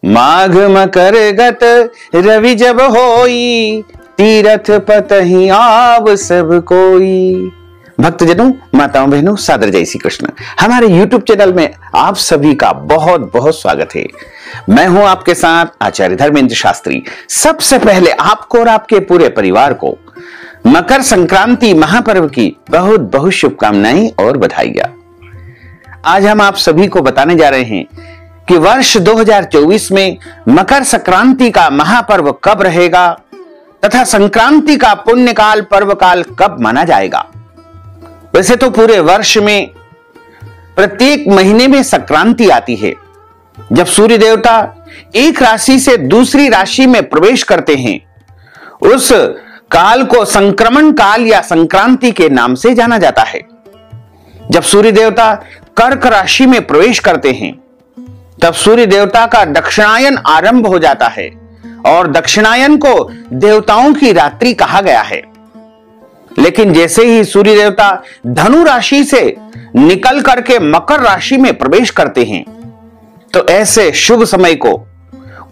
माघ मकर गत रवि जब होई, तीरथ पतहि आव सब कोई। भक्तजनों, माताओं, बहनों, सादर जय श्री कृष्ण। हमारे YouTube चैनल में आप सभी का बहुत बहुत स्वागत है। मैं हूं आपके साथ आचार्य धर्मेंद्र शास्त्री। सबसे पहले आपको और आपके पूरे परिवार को मकर संक्रांति महापर्व की बहुत बहुत शुभकामनाएं और बधाइयां। आज हम आप सभी को बताने जा रहे हैं कि वर्ष 2024 में मकर संक्रांति का महापर्व कब रहेगा तथा संक्रांति का पुण्यकाल पर्व काल कब माना जाएगा। वैसे तो पूरे वर्ष में प्रत्येक महीने में संक्रांति आती है, जब सूर्य देवता एक राशि से दूसरी राशि में प्रवेश करते हैं। उस काल को संक्रमण काल या संक्रांति के नाम से जाना जाता है। जब सूर्य देवता कर्क राशि में प्रवेश करते हैं, तब सूर्य देवता का दक्षिणायन आरंभ हो जाता है और दक्षिणायन को देवताओं की रात्रि कहा गया है। लेकिन जैसे ही सूर्य देवता धनु राशि से निकल करके मकर राशि में प्रवेश करते हैं, तो ऐसे शुभ समय को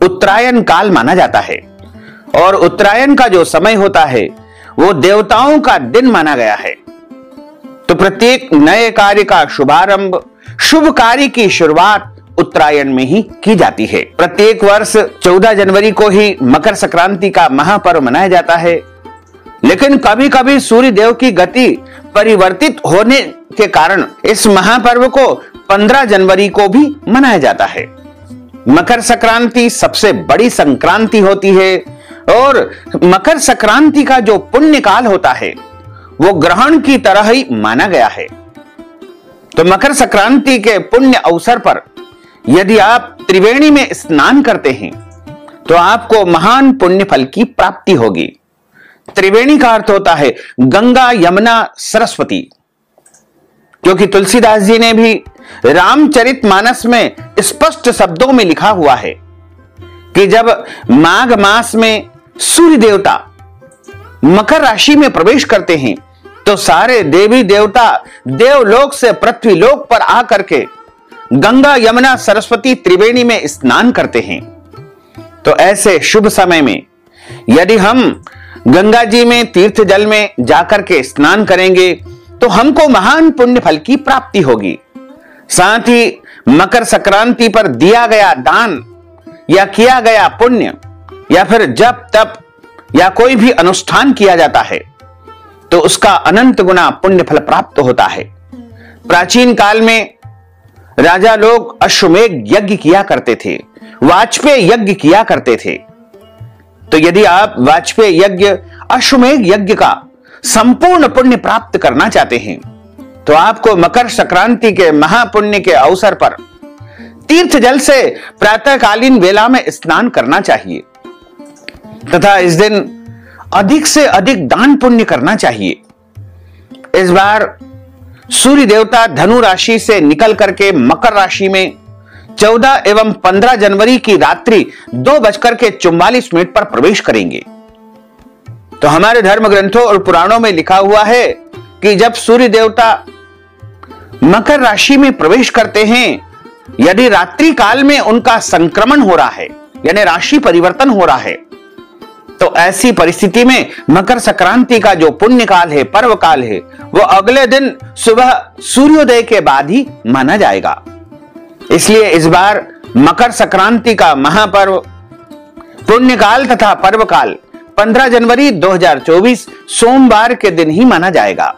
उत्तरायण काल माना जाता है। और उत्तरायण का जो समय होता है वो देवताओं का दिन माना गया है। तो प्रत्येक नए कार्य का शुभारंभ, शुभ कार्य की शुरुआत उत्तरायण में ही की जाती है। प्रत्येक वर्ष 14 जनवरी को ही मकर संक्रांति का महापर्व मनाया जाता है, लेकिन कभी कभी सूर्य देव की गति परिवर्तित होने के कारण इस महापर्व को 15 जनवरी को भी मनाया जाता है। मकर संक्रांति सबसे बड़ी संक्रांति होती है और मकर संक्रांति का जो पुण्य काल होता है वो ग्रहण की तरह ही माना गया है। तो मकर संक्रांति के पुण्य अवसर पर यदि आप त्रिवेणी में स्नान करते हैं तो आपको महान पुण्य फल की प्राप्ति होगी। त्रिवेणी का अर्थ होता है गंगा, यमुना, सरस्वती, क्योंकि तुलसीदास जी ने भी रामचरितमानस में स्पष्ट शब्दों में लिखा हुआ है कि जब माघ मास में सूर्य देवता मकर राशि में प्रवेश करते हैं तो सारे देवी देवता देवलोक से पृथ्वीलोक पर आकर के गंगा, यमुना, सरस्वती त्रिवेणी में स्नान करते हैं। तो ऐसे शुभ समय में यदि हम गंगा जी में तीर्थ जल में जाकर के स्नान करेंगे तो हमको महान पुण्य फल की प्राप्ति होगी। साथ ही मकर संक्रांति पर दिया गया दान या किया गया पुण्य या फिर जप तप या कोई भी अनुष्ठान किया जाता है तो उसका अनंत गुना पुण्य फल प्राप्त होता है। प्राचीन काल में राजा लोग अश्वमेध यज्ञ किया करते थे, वाजपेय यज्ञ किया करते थे। तो यदि आप वाजपेय यज्ञ, अश्वमेध यज्ञ का संपूर्ण पुण्य प्राप्त करना चाहते हैं तो आपको मकर संक्रांति के महापुण्य के अवसर पर तीर्थ जल से प्रातःकालीन वेला में स्नान करना चाहिए तथा इस दिन अधिक से अधिक दान पुण्य करना चाहिए। इस बार सूर्य देवता धनु राशि से निकल करके मकर राशि में 14 एवं 15 जनवरी की रात्रि 2:44 पर प्रवेश करेंगे। तो हमारे धर्म ग्रंथों और पुराणों में लिखा हुआ है कि जब सूर्य देवता मकर राशि में प्रवेश करते हैं, यदि रात्रि काल में उनका संक्रमण हो रहा है यानी राशि परिवर्तन हो रहा है, तो ऐसी परिस्थिति में मकर संक्रांति का जो पुण्य काल है, पर्व काल है, वो अगले दिन सुबह सूर्योदय के बाद ही माना जाएगा। इसलिए इस बार मकर संक्रांति का महापर्व पुण्यकाल तथा पर्व काल 15 जनवरी 2024 सोमवार के दिन ही माना जाएगा।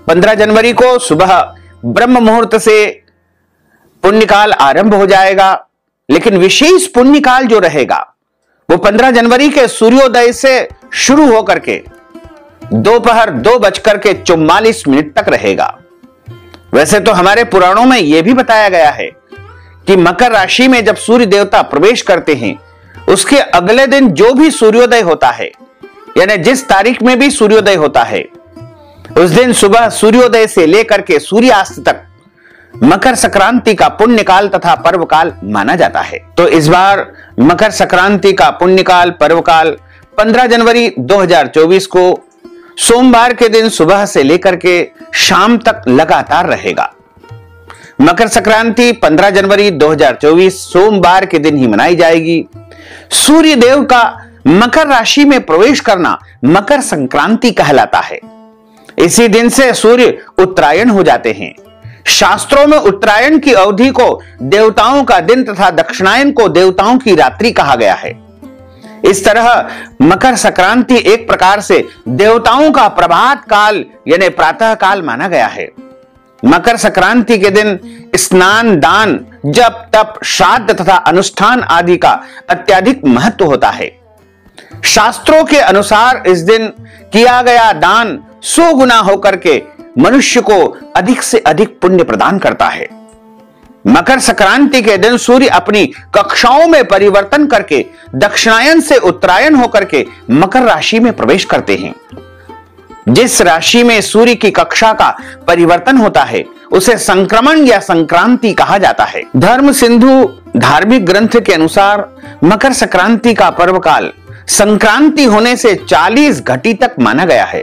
15 जनवरी को सुबह ब्रह्म मुहूर्त से पुण्यकाल आरंभ हो जाएगा, लेकिन विशेष पुण्यकाल जो रहेगा वो 15 जनवरी के सूर्योदय से शुरू होकर के दोपहर 2:44 तक रहेगा। वैसे तो हमारे पुराणों में यह भी बताया गया है कि मकर राशि में जब सूर्य देवता प्रवेश करते हैं उसके अगले दिन जो भी सूर्योदय होता है, यानी जिस तारीख में भी सूर्योदय होता है, उस दिन सुबह सूर्योदय से लेकर के सूर्यास्त तक मकर संक्रांति का पुण्यकाल तथा पर्व काल माना जाता है। तो इस बार मकर संक्रांति का पुण्यकाल पर्व काल 15 जनवरी 2024 को सोमवार के दिन सुबह से लेकर के शाम तक लगातार रहेगा। मकर संक्रांति 15 जनवरी 2024 सोमवार के दिन ही मनाई जाएगी। सूर्य देव का मकर राशि में प्रवेश करना मकर संक्रांति कहलाता है। इसी दिन से सूर्य उत्तरायण हो जाते हैं। शास्त्रों में उत्तरायण की अवधि को देवताओं का दिन तथा दक्षिणायन को देवताओं की रात्रि कहा गया है। इस तरह मकर संक्रांति एक प्रकार से देवताओं का प्रभात काल यानी प्रातः काल माना गया है। मकर संक्रांति के दिन स्नान, दान, जप, तप, श्राद्ध तथा अनुष्ठान आदि का अत्यधिक महत्व होता है। शास्त्रों के अनुसार इस दिन किया गया दान 100 गुना होकर के मनुष्य को अधिक से अधिक पुण्य प्रदान करता है। मकर संक्रांति के दिन सूर्य अपनी कक्षाओं में परिवर्तन करके दक्षिणायन से उत्तरायण होकर के मकर राशि में प्रवेश करते हैं। जिस राशि में सूर्य की कक्षा का परिवर्तन होता है उसे संक्रमण या संक्रांति कहा जाता है। धर्म सिंधु धार्मिक ग्रंथ के अनुसार मकर संक्रांति का पर्व काल संक्रांति होने से 40 घटी तक माना गया है,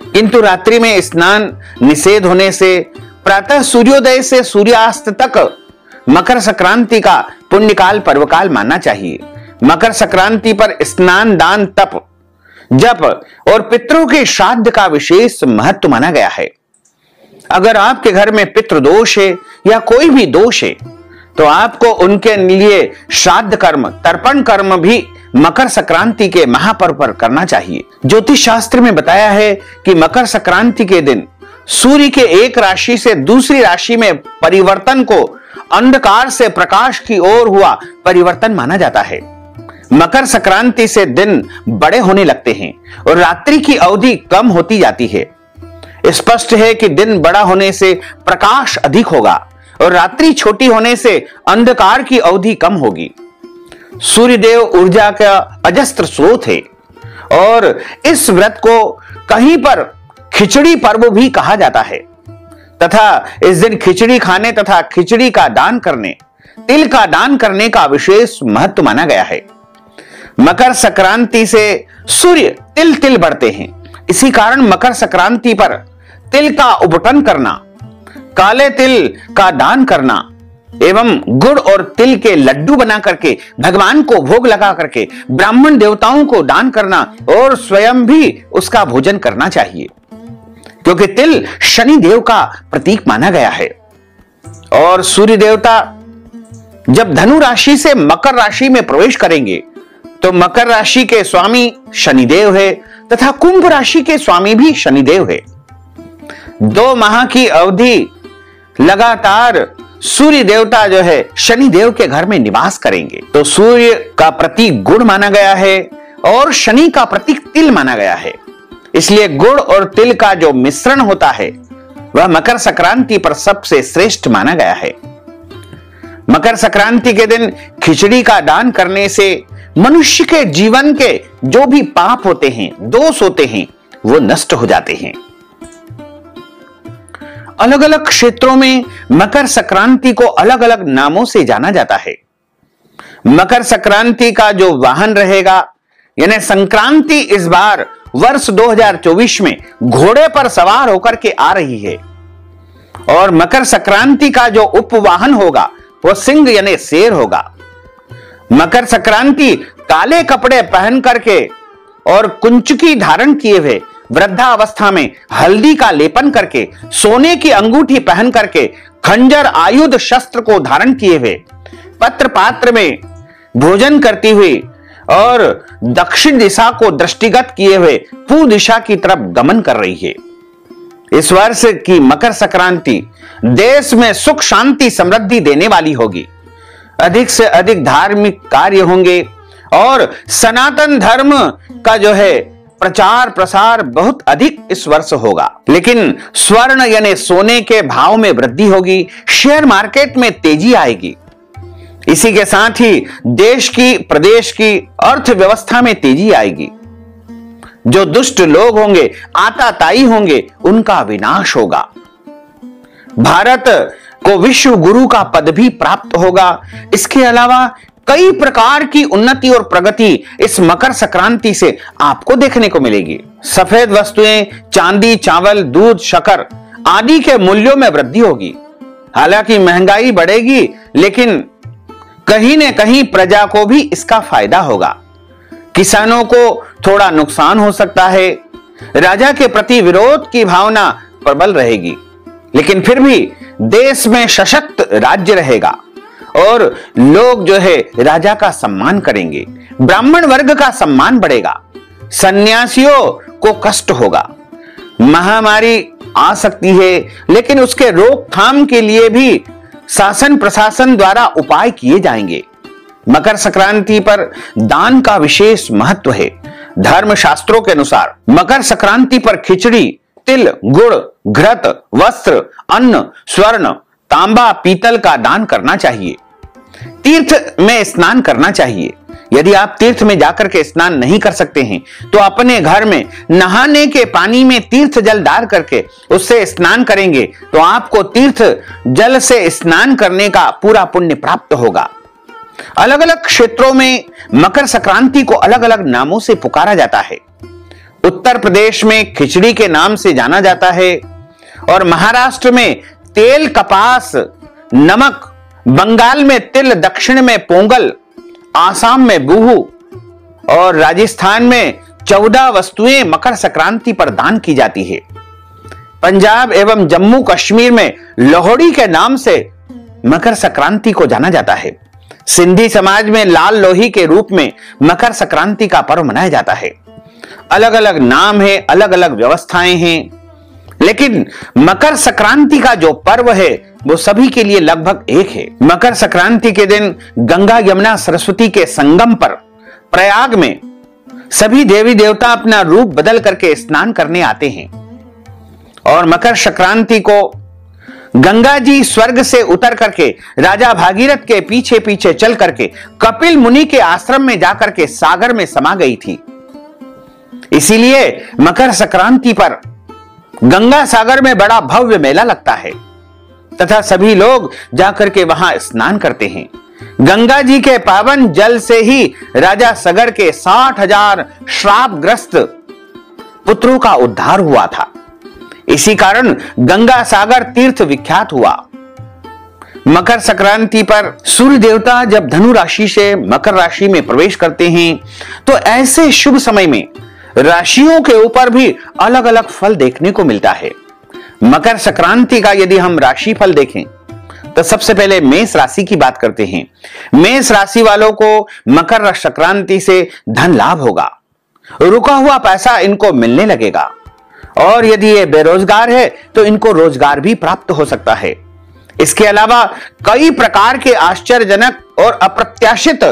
किंतु रात्रि में स्नान निषेध होने से प्रातः सूर्योदय से सूर्यास्त तक मकर संक्रांति का पुण्यकाल पर्वकाल मानना चाहिए। मकर संक्रांति पर स्नान, दान, तप, जप और पितरों के श्राद्ध का विशेष महत्व माना गया है। अगर आपके घर में पितृदोष है या कोई भी दोष है तो आपको उनके लिए श्राद्ध कर्म, तर्पण कर्म भी मकर संक्रांति के महापर्व पर करना चाहिए। ज्योतिष शास्त्र में बताया है कि मकर संक्रांति के दिन सूर्य के एक राशि से दूसरी राशि में परिवर्तन को अंधकार से प्रकाश की ओर हुआ परिवर्तन माना जाता है। मकर संक्रांति से दिन बड़े होने लगते हैं और रात्रि की अवधि कम होती जाती है। स्पष्ट है कि दिन बड़ा होने से प्रकाश अधिक होगा और रात्रि छोटी होने से अंधकार की अवधि कम होगी। सूर्यदेव ऊर्जा का अजस्त्र स्रोत है और इस व्रत को कहीं पर खिचड़ी पर्व भी कहा जाता है तथा इस दिन खिचड़ी खाने तथा खिचड़ी का दान करने, तिल का दान करने का विशेष महत्व माना गया है। मकर संक्रांति से सूर्य तिल तिल बढ़ते हैं। इसी कारण मकर संक्रांति पर तिल का उपटन करना, काले तिल का दान करना एवं गुड़ और तिल के लड्डू बना करके भगवान को भोग लगा करके ब्राह्मण देवताओं को दान करना और स्वयं भी उसका भोजन करना चाहिए, क्योंकि तिल शनि देव का प्रतीक माना गया है। और सूर्य देवता जब धनु राशि से मकर राशि में प्रवेश करेंगे तो मकर राशि के स्वामी शनिदेव है तथा कुंभ राशि के स्वामी भी शनिदेव है। 2 माह की अवधि लगातार सूर्य देवता जो है शनि देव के घर में निवास करेंगे। तो सूर्य का प्रतीक गुड़ माना गया है और शनि का प्रतीक तिल माना गया है। इसलिए गुड़ और तिल का जो मिश्रण होता है वह मकर संक्रांति पर सबसे श्रेष्ठ माना गया है। मकर संक्रांति के दिन खिचड़ी का दान करने से मनुष्य के जीवन के जो भी पाप होते हैं, दोष होते हैं, वो नष्ट हो जाते हैं। अलग अलग क्षेत्रों में मकर संक्रांति को अलग अलग नामों से जाना जाता है। मकर संक्रांति का जो वाहन रहेगा यानी संक्रांति इस बार वर्ष 2024 में घोड़े पर सवार होकर के आ रही है और मकर संक्रांति का जो उपवाहन होगा वो सिंह यानी शेर होगा। मकर संक्रांति काले कपड़े पहन करके और कुंचकी धारण किए हुए वृद्धावस्था में हल्दी का लेपन करके सोने की अंगूठी पहन करके खंजर आयुध शस्त्र को धारण किए हुए पत्र पात्र में भोजन करती हुई और दक्षिण दिशा को दृष्टिगत किए हुए पूर्व दिशा की तरफ गमन कर रही है। इस वर्ष की मकर संक्रांति देश में सुख शांति समृद्धि देने वाली होगी। अधिक से अधिक धार्मिक कार्य होंगे और सनातन धर्म का जो है प्रचार प्रसार बहुत अधिक इस वर्ष होगा। लेकिन स्वर्ण यानी सोने के भाव में वृद्धि होगी, शेयर मार्केट में तेजी आएगी। इसी के साथ ही देश की प्रदेश की अर्थव्यवस्था में तेजी आएगी। जो दुष्ट लोग होंगे, आताताई होंगे, उनका विनाश होगा। भारत को विश्व गुरु का पद भी प्राप्त होगा। इसके अलावा कई प्रकार की उन्नति और प्रगति इस मकर संक्रांति से आपको देखने को मिलेगी। सफेद वस्तुएं, चांदी, चावल, दूध, शक्कर आदि के मूल्यों में वृद्धि होगी। हालांकि महंगाई बढ़ेगी, लेकिन कहीं न कहीं प्रजा को भी इसका फायदा होगा। किसानों को थोड़ा नुकसान हो सकता है। राजा के प्रति विरोध की भावना प्रबल रहेगी, लेकिन फिर भी देश में सशक्त राज्य रहेगा और लोग जो है राजा का सम्मान करेंगे। ब्राह्मण वर्ग का सम्मान बढ़ेगा। सन्यासियों को कष्ट होगा। महामारी आ सकती है, लेकिन उसके रोकथाम के लिए भी शासन प्रशासन द्वारा उपाय किए जाएंगे। मकर संक्रांति पर दान का विशेष महत्व है। धर्म शास्त्रों के अनुसार मकर संक्रांति पर खिचड़ी, तिल, गुड़, घृत, वस्त्र, अन्न, स्वर्ण, तांबा, पीतल का दान करना चाहिए। तीर्थ में स्नान करना चाहिए। यदि आप तीर्थ में जाकर के स्नान नहीं कर सकते हैं तो अपने घर में नहाने के पानी में तीर्थ जल डाल करके उससे स्नान करेंगे तो आपको तीर्थ जल से स्नान करने का पूरा पुण्य प्राप्त होगा। अलग अलग क्षेत्रों में मकर संक्रांति को अलग अलग नामों से पुकारा जाता है। उत्तर प्रदेश में खिचड़ी के नाम से जाना जाता है और महाराष्ट्र में तेल, कपास, नमक, बंगाल में तिल, दक्षिण में पोंगल, आसाम में बुहू और राजस्थान में 14 वस्तुएं मकर संक्रांति पर दान की जाती है। पंजाब एवं जम्मू कश्मीर में लोहड़ी के नाम से मकर संक्रांति को जाना जाता है। सिंधी समाज में लाल लोही के रूप में मकर संक्रांति का पर्व मनाया जाता है। अलग अलग नाम है, अलग अलग व्यवस्थाएं हैं, लेकिन मकर संक्रांति का जो पर्व है वो सभी के लिए लगभग एक है। मकर संक्रांति के दिन गंगा, यमुना, सरस्वती के संगम पर प्रयाग में सभी देवी देवता अपना रूप बदल करके स्नान करने आते हैं और मकर संक्रांति को गंगा जी स्वर्ग से उतर करके राजा भागीरथ के पीछे पीछे चल करके कपिल मुनि के आश्रम में जाकर के सागर में समा गई थी। इसीलिए मकर संक्रांति पर गंगा सागर में बड़ा भव्य मेला लगता है तथा सभी लोग जाकर के वहां स्नान करते हैं। गंगा जी के पावन जल से ही राजा सगर के 60,000 श्रापग्रस्त पुत्रों का उद्धार हुआ था। इसी कारण गंगा सागर तीर्थ विख्यात हुआ। मकर संक्रांति पर सूर्य देवता जब धनु राशि से मकर राशि में प्रवेश करते हैं तो ऐसे शुभ समय में राशियों के ऊपर भी अलग अलग फल देखने को मिलता है। मकर संक्रांति का यदि हम राशि फल देखें तो सबसे पहले मेष राशि की बात करते हैं। मेष राशि वालों को मकर संक्रांति से धन लाभ होगा। रुका हुआ पैसा इनको मिलने लगेगा और यदि ये बेरोजगार है तो इनको रोजगार भी प्राप्त हो सकता है। इसके अलावा कई प्रकार के आश्चर्यजनक और अप्रत्याशित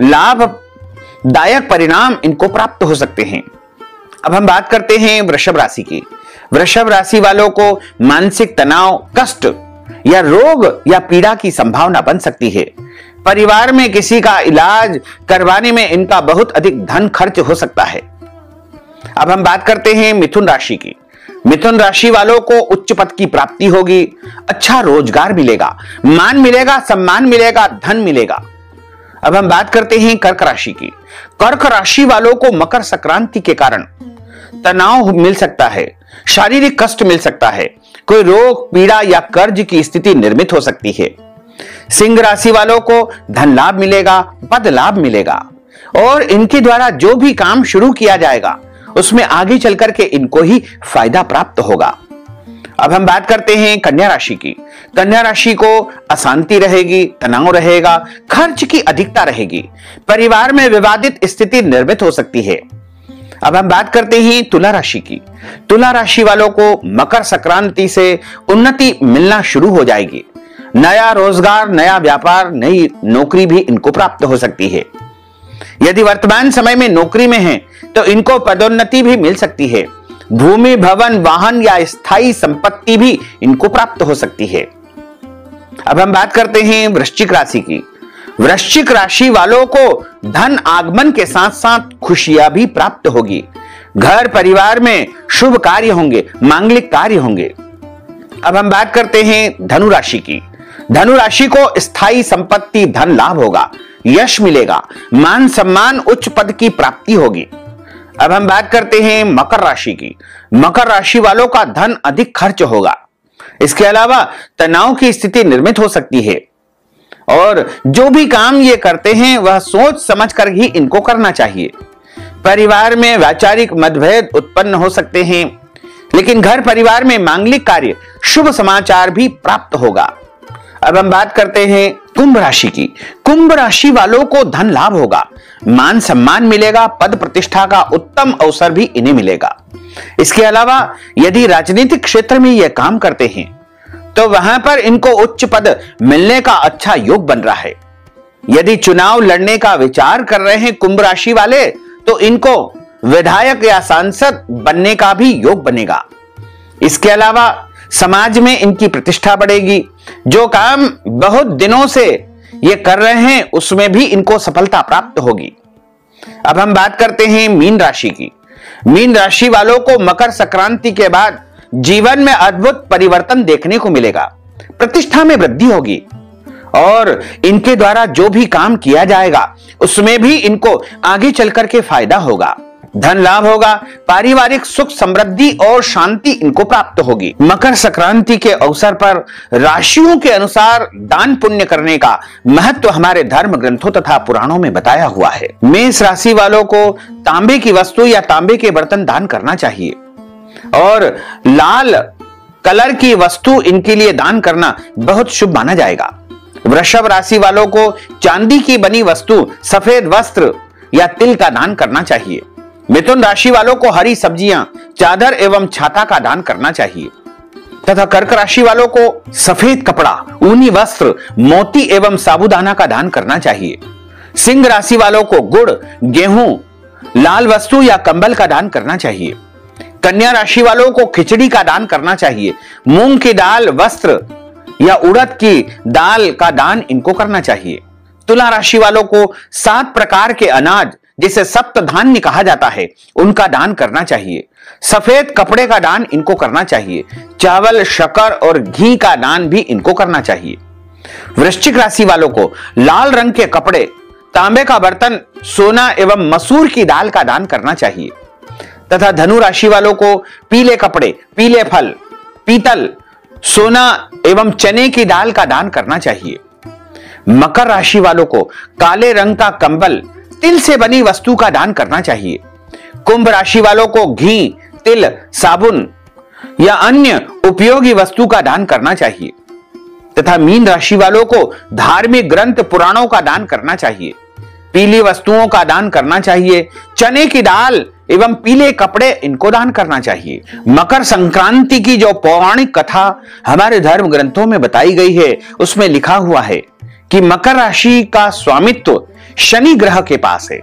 लाभदायक परिणाम इनको प्राप्त हो सकते हैं। अब हम बात करते हैं वृषभ राशि की। वृषभ राशि वालों को मानसिक तनाव, कष्ट या रोग या पीड़ा की संभावना बन सकती है। परिवार में किसी का इलाज करवाने में इनका बहुत अधिक धन खर्च हो सकता है। अब हम बात करते हैं मिथुन राशि की। मिथुन राशि वालों को उच्च पद की प्राप्ति होगी, अच्छा रोजगार मिलेगा, मान मिलेगा, सम्मान मिलेगा, धन मिलेगा। अब हम बात करते हैं कर्क राशि की। कर्क राशि वालों को मकर संक्रांति के कारण तनाव मिल सकता है, शारीरिक कष्ट मिल सकता है, कोई रोग, पीड़ा या कर्ज की स्थिति निर्मित हो सकती है। सिंह राशि वालों को धन लाभ मिलेगा, पद लाभ मिलेगा और इनके द्वारा जो भी काम शुरू किया जाएगा उसमें आगे चलकर के इनको ही फायदा प्राप्त होगा। अब हम बात करते हैं कन्या राशि की। कन्या राशि को अशांति रहेगी, तनाव रहेगा, खर्च की अधिकता रहेगी, परिवार में विवादित स्थिति निर्मित हो सकती है। अब हम बात करते हैं तुला राशि की। तुला राशि वालों को मकर संक्रांति से उन्नति मिलना शुरू हो जाएगी। नया रोजगार, नया व्यापार, नई नौकरी भी इनको प्राप्त हो सकती है। यदि वर्तमान समय में नौकरी में हैं तो इनको पदोन्नति भी मिल सकती है। भूमि, भवन, वाहन या स्थायी संपत्ति भी इनको प्राप्त हो सकती है। अब हम बात करते हैं वृश्चिक राशि की। वृश्चिक राशि वालों को धन आगमन के साथ साथ खुशियां भी प्राप्त होगी। घर परिवार में शुभ कार्य होंगे, मांगलिक कार्य होंगे। अब हम बात करते हैं धनु राशि की। धनु राशि को स्थायी संपत्ति, धन लाभ होगा, यश मिलेगा, मान सम्मान, उच्च पद की प्राप्ति होगी। अब हम बात करते हैं मकर राशि की। मकर राशि वालों का धन अधिक खर्च होगा। इसके अलावा तनाव की स्थिति निर्मित हो सकती है और जो भी काम ये करते हैं वह सोच समझ कर ही इनको करना चाहिए। परिवार में वैचारिक मतभेद उत्पन्न हो सकते हैं, लेकिन घर परिवार में मांगलिक कार्य, शुभ समाचार भी प्राप्त होगा। अब हम बात करते हैं कुंभ राशि की। कुंभ राशि वालों को धन लाभ होगा, मान सम्मान मिलेगा, पद प्रतिष्ठा का उत्तम अवसर भी इन्हें मिलेगा। इसके अलावा यदि राजनीतिक क्षेत्र में यह काम करते हैं तो वहां पर इनको उच्च पद मिलने का अच्छा योग बन रहा है। यदि चुनाव लड़ने का विचार कर रहे हैं कुंभ राशि वाले तो इनको विधायक या सांसद बनने का भी योग बनेगा। इसके अलावा समाज में इनकी प्रतिष्ठा बढ़ेगी। जो काम बहुत दिनों से ये कर रहे हैं उसमें भी इनको सफलता प्राप्त होगी। अब हम बात करते हैं मीन राशि की। मीन राशि वालों को मकर संक्रांति के बाद जीवन में अद्भुत परिवर्तन देखने को मिलेगा। प्रतिष्ठा में वृद्धि होगी और इनके द्वारा जो भी काम किया जाएगा उसमें भी इनको आगे चलकर के फायदा होगा। धन लाभ होगा, पारिवारिक सुख समृद्धि और शांति इनको प्राप्त होगी। मकर संक्रांति के अवसर पर राशियों के अनुसार दान पुण्य करने का महत्व हमारे धर्म ग्रंथों तथा पुराणों में बताया हुआ है। मेष राशि वालों को तांबे की वस्तु या तांबे के बर्तन दान करना चाहिए और लाल कलर की वस्तु इनके लिए दान करना बहुत शुभ माना जाएगा। वृषभ राशि वालों को चांदी की बनी वस्तु, सफेद वस्त्र या तिल का दान करना चाहिए। मिथुन राशि वालों को हरी सब्जियां, चादर एवं छाता का दान करना चाहिए तथा कर्क राशि वालों को सफेद कपड़ा, ऊनी वस्त्र, मोती एवं साबूदाना का दान करना चाहिए। सिंह राशि वालों को गुड़, गेहूं, लाल वस्तु या कंबल का दान करना चाहिए। कन्या राशि वालों को खिचड़ी का दान करना चाहिए। मूंग की दाल, वस्त्र या उड़द की दाल का दान इनको करना चाहिए। तुला राशि वालों को 7 प्रकार के अनाज जिसे सप्त धान्य कहा जाता है उनका दान करना चाहिए। सफेद कपड़े का दान इनको करना चाहिए। चावल, शक्कर और घी का दान भी इनको करना चाहिए। वृश्चिक राशि वालों को लाल रंग के कपड़े, तांबे का बर्तन, सोना एवं मसूर की दाल का दान करना चाहिए तथा धनु राशि वालों को पीले कपड़े, पीले फल, पीतल, सोना एवं चने की दाल का दान करना चाहिए। मकर राशि वालों को काले रंग का कंबल, तिल से बनी वस्तु का दान करना चाहिए। कुंभ राशि वालों को घी, तिल, साबुन या अन्य उपयोगी वस्तु का दान करना चाहिए तथा मीन राशि वालों को धार्मिक ग्रंथ, पुराणों का दान करना चाहिए। पीली वस्तुओं का दान करना चाहिए। चने की दाल एवं पीले कपड़े इनको दान करना चाहिए। मकर संक्रांति की जो पौराणिक कथा हमारे धर्म ग्रंथों में बताई गई है उसमें लिखा हुआ है कि मकर राशि का स्वामित्व शनि ग्रह के पास है।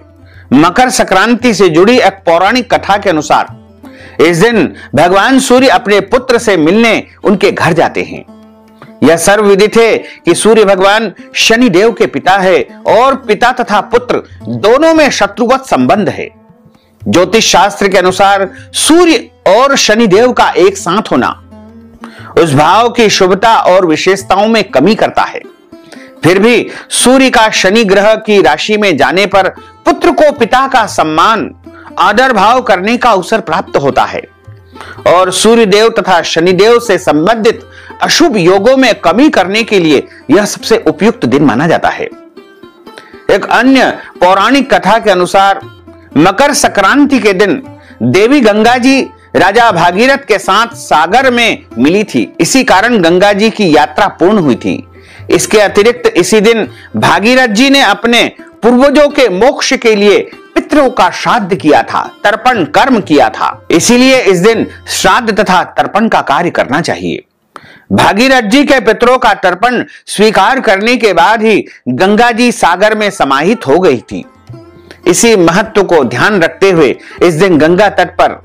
मकर संक्रांति से जुड़ी एक पौराणिक कथा के अनुसार इस दिन भगवान सूर्य अपने पुत्र से मिलने उनके घर जाते हैं। यह सर्वविदित है कि सूर्य भगवान शनि देव के पिता है और पिता तथा पुत्र दोनों में शत्रुवत संबंध है। ज्योतिष शास्त्र के अनुसार सूर्य और शनि देव का एक साथ होना उस भाव की शुभता और विशेषताओं में कमी करता है। फिर भी सूर्य का शनि ग्रह की राशि में जाने पर पुत्र को पिता का सम्मान, आदर भाव करने का अवसर प्राप्त होता है और सूर्य देव तथा शनि देव से संबंधित अशुभ योगों में कमी करने के लिए यह सबसे उपयुक्त दिन माना जाता है। एक अन्य पौराणिक कथा के अनुसार मकर संक्रांति के दिन देवी गंगा जी राजा भागीरथ के साथ सागर में मिली थी। इसी कारण गंगा जी की यात्रा पूर्ण हुई थी। इसके अतिरिक्त इसी दिन भागीरथ जी ने अपने पूर्वजों के मोक्ष के लिए पितरों का श्राद्ध किया था, तर्पण कर्म किया था। इसीलिए इस दिन श्राद्ध तथा तर्पण का कार्य करना चाहिए। भागीरथ जी के पितरों का तर्पण स्वीकार करने के बाद ही गंगा जी सागर में समाहित हो गई थी। इसी महत्व को ध्यान रखते हुए इस दिन गंगा तट पर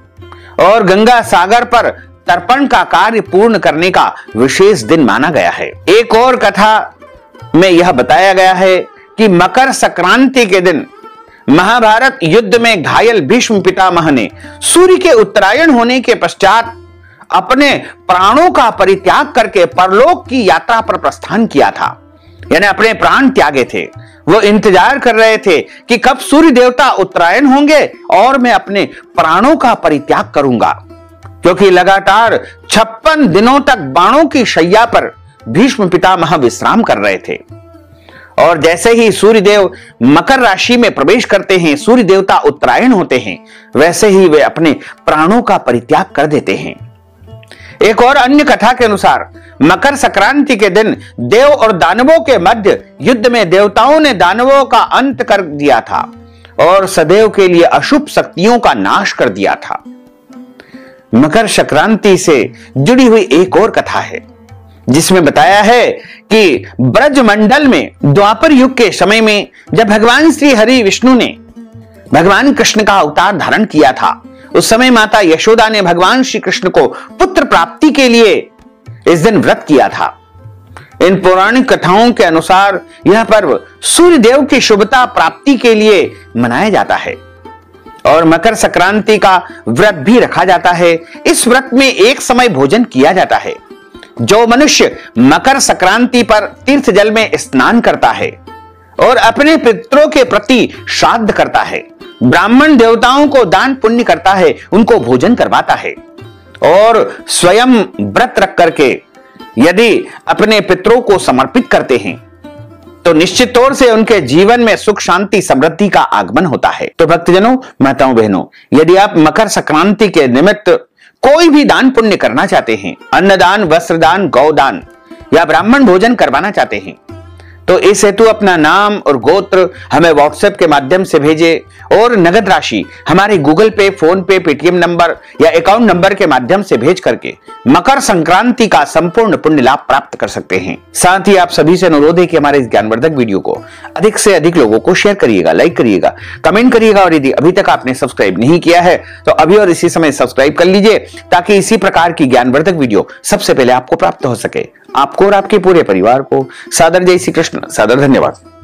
और गंगा सागर पर तर्पण का कार्य पूर्ण करने का विशेष दिन माना गया है। एक और कथा में यह बताया गया है कि मकर संक्रांति के दिन महाभारत युद्ध में घायल भीष्म पितामह ने सूर्य के उत्तरायण होने के पश्चात अपने प्राणों का परित्याग करके परलोक की यात्रा पर प्रस्थान किया था, यानी अपने प्राण त्यागे थे। वो इंतजार कर रहे थे कि कब सूर्य देवता उत्तरायण होंगे और मैं अपने प्राणों का परित्याग करूंगा। क्योंकि लगातार 56 दिनों तक बाणों की शैया पर भीष्म पितामह विश्राम कर रहे थे। और जैसे ही सूर्यदेव मकर राशि में प्रवेश करते हैं, सूर्य देवता उत्तरायण होते हैं, वैसे ही वे अपने प्राणों का परित्याग कर देते हैं। एक और अन्य कथा के अनुसार मकर संक्रांति के दिन देव और दानवों के मध्य युद्ध में देवताओं ने दानवों का अंत कर दिया था और सदैव के लिए अशुभ शक्तियों का नाश कर दिया था। मकर संक्रांति से जुड़ी हुई एक और कथा है जिसमें बताया है कि ब्रजमंडल में द्वापर युग के समय में जब भगवान श्री हरि विष्णु ने भगवान कृष्ण का अवतार धारण किया था, उस समय माता यशोदा ने भगवान श्री कृष्ण को पुत्र प्राप्ति के लिए इस दिन व्रत किया था। इन पौराणिक कथाओं के अनुसार यह पर्व सूर्य देव की शुभता प्राप्ति के लिए मनाया जाता है और मकर संक्रांति का व्रत भी रखा जाता है। इस व्रत में एक समय भोजन किया जाता है। जो मनुष्य मकर संक्रांति पर तीर्थ जल में स्नान करता है और अपने पितरों के प्रति श्राद्ध करता है, ब्राह्मण देवताओं को दान पुण्य करता है, उनको भोजन करवाता है और स्वयं व्रत रख करके यदि अपने पितरों को समर्पित करते हैं तो निश्चित तौर से उनके जीवन में सुख शांति समृद्धि का आगमन होता है। तो भक्तजनों, माताओं बहनों, यदि आप मकर संक्रांति के निमित्त कोई भी दान पुण्य करना चाहते हैं, अन्नदान, वस्त्रदान, गौदान या ब्राह्मण भोजन करवाना चाहते हैं, तो इस हेतु अपना नाम और गोत्र हमें व्हाट्सएप के माध्यम से भेजें और नगद राशि हमारे गूगल पे, फोन पे, पेटीएम नंबर या अकाउंट नंबर के माध्यम से भेज करके मकर संक्रांति का संपूर्ण पुण्य लाभ प्राप्त कर सकते हैं। साथ ही आप सभी से अनुरोध है कि हमारे इस ज्ञानवर्धक वीडियो को अधिक से अधिक लोगों को शेयर करिएगा, लाइक करिएगा, कमेंट करिएगा और यदि अभी तक आपने सब्सक्राइब नहीं किया है तो अभी और इसी समय सब्सक्राइब कर लीजिए ताकि इसी प्रकार की ज्ञानवर्धक वीडियो सबसे पहले आपको प्राप्त हो सके। आपको और आपके पूरे परिवार को सादर जय श्री कृष्ण, सादर धन्यवाद।